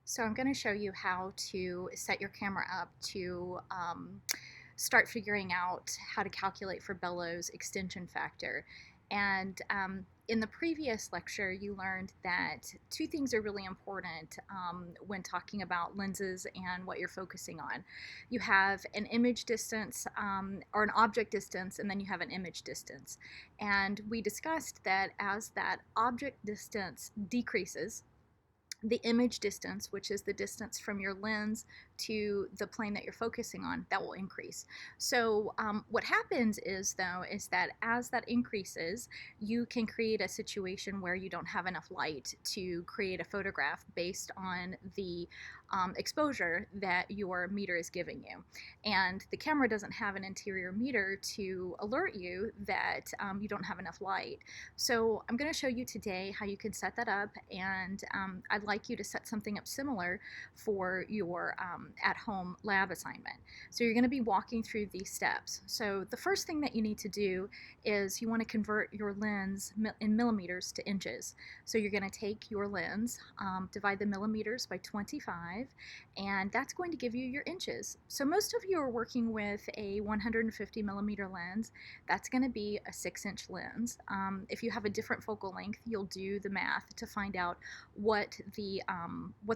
So I'm going to show you how to set your camera up to start figuring out how to calculate for Bellows extension factor. And in the previous lecture, you learned that two things are really important when talking about lenses and what you're focusing on. You have an image distance or an object distance, and then you have an image distance. And we discussed that as that object distance decreases, the image distance, which is the distance from your lens to the plane that you're focusing on, that will increase. So what happens is, though, is that as that increases, you can create a situation where you don't have enough light to create a photograph based on the exposure that your meter is giving you. And the camera doesn't have an interior meter to alert you that you don't have enough light. So I'm going to show you today how you can set that up, and I'd like you to set something up similar for your at-home lab assignment. So you're going to be walking through these steps. So the first thing that you need to do is you want to convert your lens in millimeters to inches. So you're going to take your lens, divide the millimeters by 25, and that's going to give you your inches. So most of you are working with a 150 millimeter lens. That's going to be a 6-inch lens. If you have a different focal length, you'll do the math to find out what the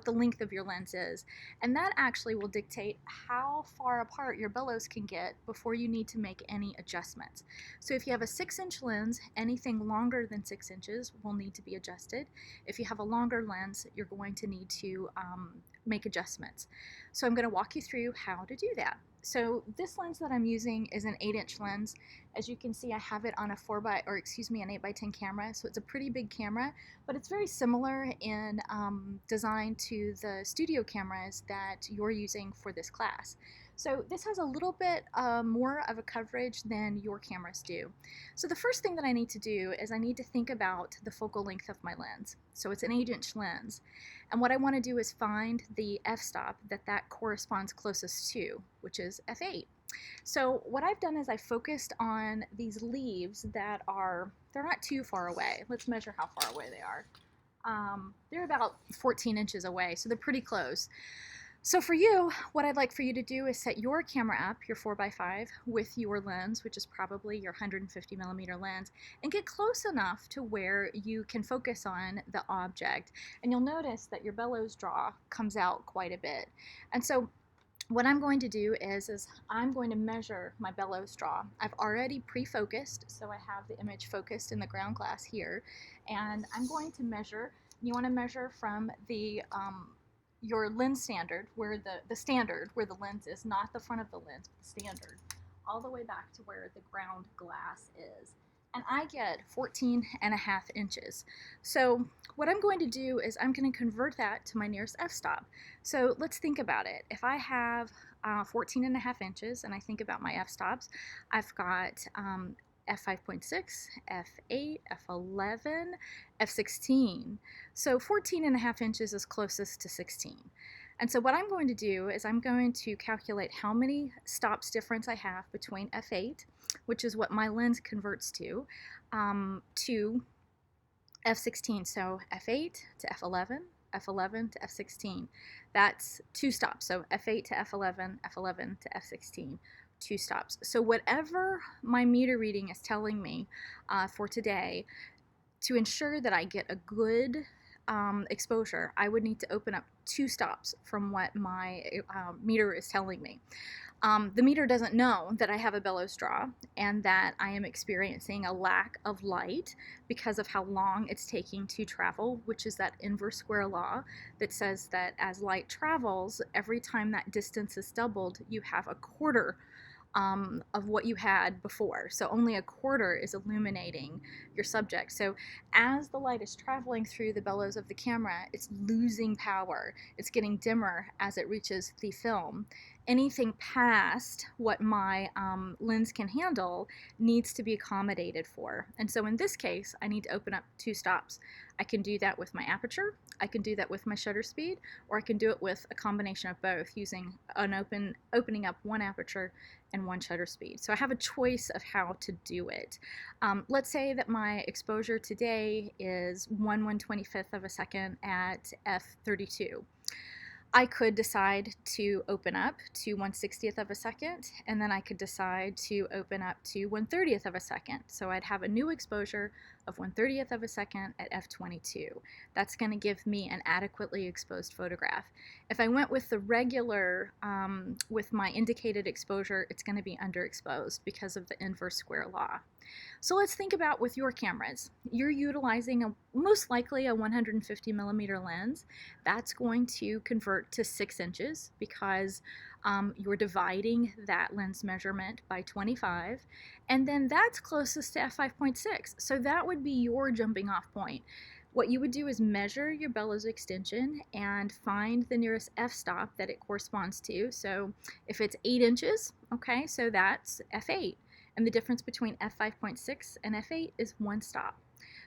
length of your lens is, and that actually will dictate how far apart your bellows can get before you need to make any adjustments. So if you have a 6-inch lens, anything longer than 6 inches will need to be adjusted. If you have a longer lens, you're going to need to make adjustments. So I'm going to walk you through how to do that. So this lens that I'm using is an 8-inch lens. As you can see, I have it on an 8x10 camera, so it's a pretty big camera, but it's very similar in design to the studio cameras that you're using for this class. So this has a little bit more of a coverage than your cameras do. So the first thing that I need to do is I need to think about the focal length of my lens. So it's an 8-inch lens. And what I want to do is find the f-stop that corresponds closest to, which is f8. So what I've done is I focused on these leaves that they're not too far away. Let's measure how far away they are. They're about 14 inches away, so they're pretty close. So for you, what I'd like for you to do is set your camera up, your 4x5, with your lens, which is probably your 150 millimeter lens, and get close enough to where you can focus on the object. And you'll notice that your bellows draw comes out quite a bit. And so what I'm going to do is I'm going to measure my bellows draw. I've already pre-focused, so I have the image focused in the ground glass here, and I'm going to measure. You want to measure from the your lens standard, where the standard where the lens is, not the front of the lens, but the standard, all the way back to where the ground glass is. And I get 14.5 inches. So what I'm going to do is I'm going to convert that to my nearest f-stop. So let's think about it. If I have 14.5 inches and I think about my f-stops, I've got f5.6, f8, f11, f16. So 14.5 inches is closest to 16. And so what I'm going to do is I'm going to calculate how many stops difference I have between f8, which is what my lens converts to f16. So f8 to f11, f11 to f16. That's 2 stops. So f8 to f11, f11 to f16. 2 stops. So whatever my meter reading is telling me for today, to ensure that I get a good exposure, I would need to open up 2 stops from what my meter is telling me. The meter doesn't know that I have a bellows draw and that I am experiencing a lack of light because of how long it's taking to travel, which is that inverse square law that says that as light travels, every time that distance is doubled, you have a quarter of what you had before. So only a quarter is illuminating your subject. So as the light is traveling through the bellows of the camera, it's losing power. It's getting dimmer as it reaches the film. Anything past what my lens can handle needs to be accommodated for. And so in this case, I need to open up 2 stops. I can do that with my aperture, I can do that with my shutter speed, or I can do it with a combination of both using opening up 1 aperture and 1 shutter speed. So I have a choice of how to do it. Let's say that my exposure today is 1/125th of a second at f32. I could decide to open up to 1/60th of a second, and then I could decide to open up to 1/30th of a second. So I'd have a new exposure of 1/30th of a second at f/22. That's going to give me an adequately exposed photograph. If I went with the regular, with my indicated exposure, it's going to be underexposed because of the inverse square law. So let's think about with your cameras. You're utilizing most likely a 150 millimeter lens. That's going to convert to 6 inches because you're dividing that lens measurement by 25, and then that's closest to f5.6. So that would be your jumping off point. What you would do is measure your Bellows extension and find the nearest f-stop that it corresponds to. So if it's 8 inches, okay, so that's f8. And the difference between f5.6 and f8 is 1 stop.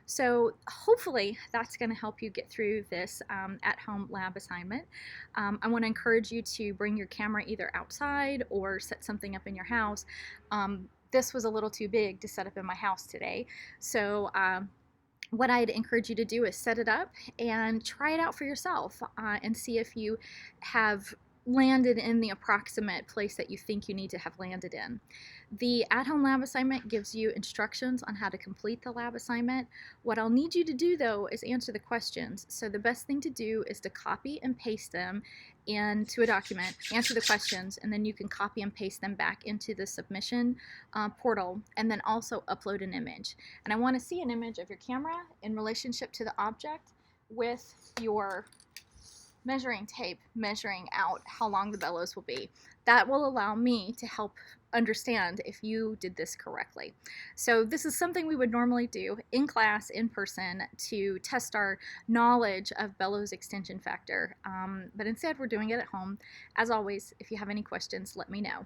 So hopefully that's going to help you get through this at-home lab assignment. I want to encourage you to bring your camera either outside or set something up in your house. This was a little too big to set up in my house today, so what I'd encourage you to do is set it up and try it out for yourself and see if you have landed in the approximate place that you think you need to have landed in. The at-home lab assignment gives you instructions on how to complete the lab assignment. What I'll need you to do though is answer the questions. So the best thing to do is to copy and paste them into a document, answer the questions, and then you can copy and paste them back into the submission portal, and then also upload an image. And I want to see an image of your camera in relationship to the object with your measuring tape measuring out how long the bellows will be. That will allow me to help understand if you did this correctly. So this is something we would normally do in class, in person, to test our knowledge of Bellows extension factor, but instead we're doing it at home. As always, if you have any questions, let me know.